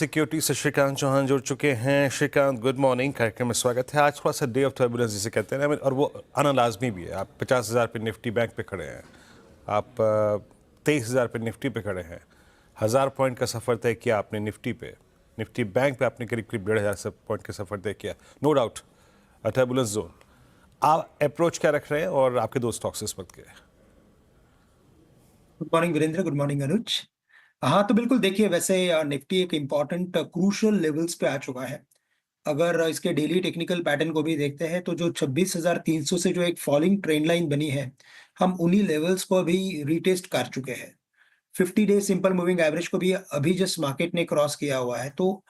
Security से श्रीकांत चौहान जुड़ चुके हैं। श्रीकांत, गुड मॉर्निंग, कार्यक्रम में स्वागत है। आज थोड़ा सा डे ऑफ टर्बुलेंस जिसे कहते हैं ना, और वो आना लाजमी भी है। आप 50,000 पे निफ्टी बैंक पे खड़े हैं, आप 23,000 पे निफ्टी पे खड़े हैं। 1,000 पॉइंट का सफ़र तय किया आपने निफ्टी पे, निफ्टी बैंक पे आपने करीब करीब 1,500 पॉइंट का सफ़र तय किया। No doubt turbulence zone. आप अप्रोच क्या रख रहे हैं और आपके दो स्टॉक्स इस वक्त के? Good morning Virendra, good morning Anuj. हाँ, तो बिल्कुल देखिए, वैसे निफ्टी एक इम्पॉर्टेंट क्रूशियल लेवल्स पे आ चुका है। अगर इसके डेली टेक्निकल पैटर्न को भी देखते हैं तो जो 26,300 से जो एक फॉलिंग ट्रेंड लाइन बनी है, हम उन्हीं लेवल्स को अभी रीटेस्ट कर चुके हैं। 50 डे सिंपल मूविंग एवरेज को भी अभी जस्ट मार्केट ने क्रॉस किया हुआ है, तो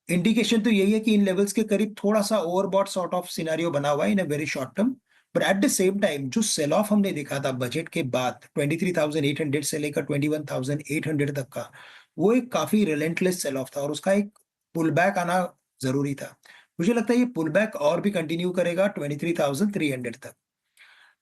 इंडिकेशन तो यही है कि इन लेवल्स के करीब थोड़ा-सा ओवरबॉट सॉर्ट ऑफ सिनेरियो बना हुआ है in a very short term. But at the same time जो सेल ऑफ हमने देखा था बजट के बाद 23,800 से लेकर 21,800 तक का, वो एक काफ़ी रिलेंटलेस सेल ऑफ था और उसका एक पुल बैक आना ज़रूरी था। मुझे लगता है ये पुल बैक और भी कंटिन्यू करेगा 23,300 तक।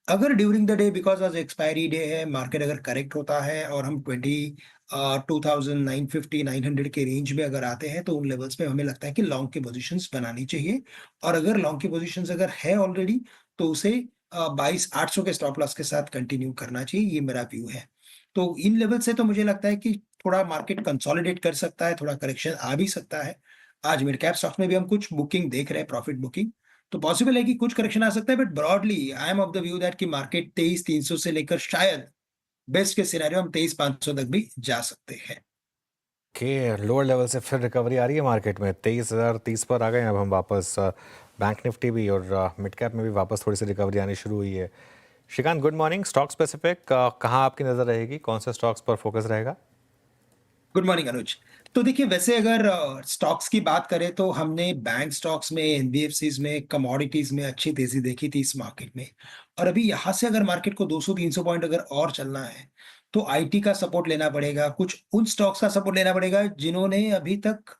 अगर ड्यूरिंग द डे बिकॉज़ आज एक्सपायरी डे है, मार्केट अगर करेक्ट होता है और हम 2950 900 के रेंज में अगर आते हैं, तो उन लेवल्स पे हमें लगता है कि लॉन्ग की पोज़ीशंस बनानी चाहिए और अगर लॉन्ग की पोज़ीशंस अगर है ऑलरेडी, तो उसे 22,800 के स्टॉप लॉस के साथ कंटिन्यू करना चाहिए, ये मेरा व्यू है। तो इन लेवल से तो मुझे लगता है कि थोड़ा मार्केट कंसोलिडेट कर सकता है, थोड़ा करेक्शन आ भी सकता है। आज मिड कैप स्टॉक्स में भी हम कुछ बुकिंग देख रहे हैं, प्रॉफिट बुकिंग। तो पॉसिबल है कि कुछ करेक्शन आ सकता है, but broadly I am of the view that कि मार्केट 23,300 से लेकर शायद बेस्ट के सिनेरियो हम 23,500 तक भी जा सकते हैं। के लोअर लेवल से फिर रिकवरी आ रही है मार्केट में। 23,030 पर आ गए हैं अब हम वापस। बैंक निफ्टी भी और मिड कैप में भी वापस थोड़ी सी रिकवरी आनी शुरू हुई है। Srikanth, good morning. Stock specific कहाँ आपकी नज़र रहेगी, कौन से स्टॉक्स पर फोकस रहेगा? गुड मॉर्निंग अनुज। तो देखिए, वैसे अगर स्टॉक्स की बात करें तो हमने बैंक स्टॉक्स में, एनबीएफसीज में, कमोडिटीज में अच्छी तेजी देखी थी इस मार्केट में। और अभी यहाँ से अगर मार्केट को 200-300 पॉइंट अगर और चलना है, तो आईटी का सपोर्ट लेना पड़ेगा, कुछ उन स्टॉक्स का सपोर्ट लेना पड़ेगा जिन्होंने अभी तक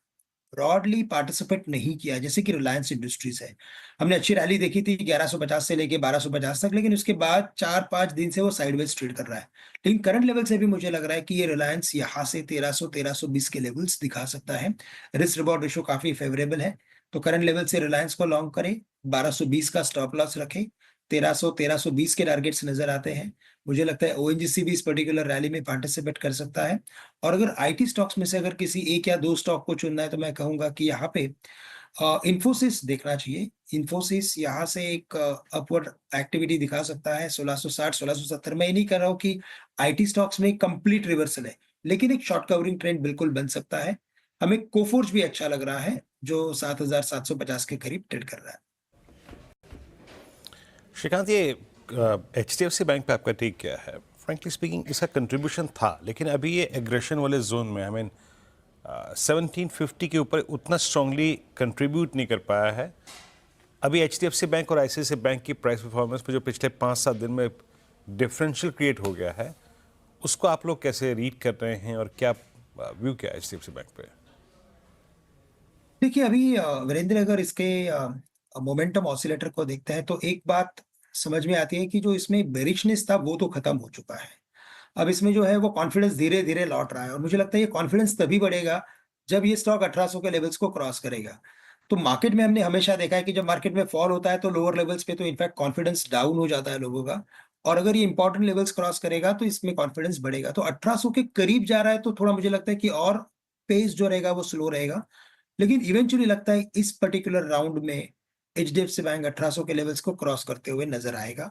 ब्रॉडली पार्टिसिपेट नहीं किया, जैसे कि रिलायंस इंडस्ट्रीज है। हमने अच्छी रैली देखी थी 1150 से लेके 1250 तक, लेकिन उसके बाद 4-5 दिन से वो साइडवेज ट्रेड कर रहा है। लेकिन करंट लेवल से भी मुझे लग रहा है कि ये रिलायंस यहाँ से 1300-1320 के लेवल्स दिखा सकता है। रिस्क रिवॉर्ड रेशियो काफ़ी फेवरेबल है, तो करंट लेवल से रिलायंस को लॉन्ग करें, 1220 का स्टॉप लॉस रखें, 1300-1320 के टारगेट्स नज़र आते हैं। मुझे लगता है ओएनजीसी भी इस पर्टिकुलर रैली में पार्टिसिपेट कर सकता है। और अगर आईटी स्टॉक्स में से अगर किसी 1 या 2 स्टॉक को चुनना है, तो मैं कहूँगा कि यहाँ पे इन्फोसिस देखना चाहिए। इन्फोसिस यहाँ से एक अपवर्ड एक्टिविटी दिखा सकता है 1660, 1670। मैं ये नहीं कह रहा हूँ कि आईटी स्टॉक्स में कंप्लीट रिवर्सल है, लेकिन एक शॉर्ट कवरिंग ट्रेंड बिल्कुल बन सकता है। हमें कोफोर्ज भी अच्छा लग रहा है, जो 7,750 के करीब ट्रेड कर रहा है। श्रीकांत, ये एचडीएफसी बैंक पे आपका टेक क्या है? फ्रेंकली स्पीकिंग इसका कंट्रीब्यूशन था, लेकिन अभी ये एग्रेशन वाले जोन में, आई मीन 1750 के ऊपर उतना स्ट्रांगली कंट्रीब्यूट नहीं कर पाया है। अभी एचडीएफसी बैंक और आईसीआईसीआई बैंक की प्राइस परफॉर्मेंस पे जो पिछले 5-7 दिन में डिफरेंशियल क्रिएट हो गया है, उसको आप लोग कैसे रीड कर रहे हैं और क्या व्यू क्या है एचडीएफसी बैंक पे? देखिए, अभी वीरेंद्र, अगर इसके मोमेंटम ऑसिलेटर को देखते हैं, तो एक बात समझ में आती है कि जो इसमें बेरिशनेस था वो तो खत्म हो चुका है। अब इसमें जो है वो कॉन्फिडेंस धीरे-धीरे लौट रहा है और मुझे लगता है ये कॉन्फिडेंस तभी बढ़ेगा जब ये स्टॉक 1800 के लेवल्स को क्रॉस करेगा। तो मार्केट में हमने हमेशा देखा है कि जब मार्केट में फॉल होता है तो लोअर लेवल्स पे तो इनफैक्ट कॉन्फिडेंस डाउन हो जाता है लोगों का और अगर ये इंपॉर्टेंट लेवल्स क्रॉस करेगा तो इसमें कॉन्फिडेंस बढ़ेगा। तो 1800 के करीब जा रहा है तो थोड़ा मुझे लगता है कि और पेस जो रहेगा वो स्लो रहेगा। लेकिन इवेंचुअली लगता है इस पर्टिकुलर राउंड में एचडीएफसी बैंक 1800 के लेवल्स को क्रॉस करते हुए नजर आएगा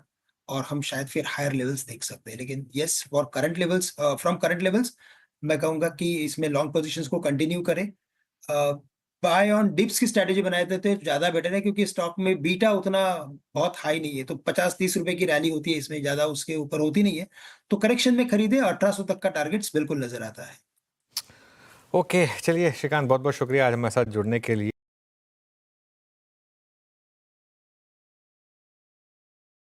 और हम शायद फिर हायर लेवल्स देख सकते हैं। लेकिन yes, for current levels, from current levels मैं कहूंगा कि इसमें लॉन्ग पोजीशंस को कंटिन्यू करें। बाय ऑन डिप्स की स्ट्रेटेजी बनाए देते तो ज्यादा बेटर है, क्योंकि स्टॉक में बीटा उतना बहुत हाई नहीं है, तो 50-30 रुपए की रैली होती है, इसमें ज्यादा उसके ऊपर होती नहीं है। तो करेक्शन में खरीदे, 1800 तक का टारगेट्स बिल्कुल नजर आता है। ओके, चलिए श्रीकांत, बहुत बहुत शुक्रिया आज हमारे साथ जुड़ने के लिए।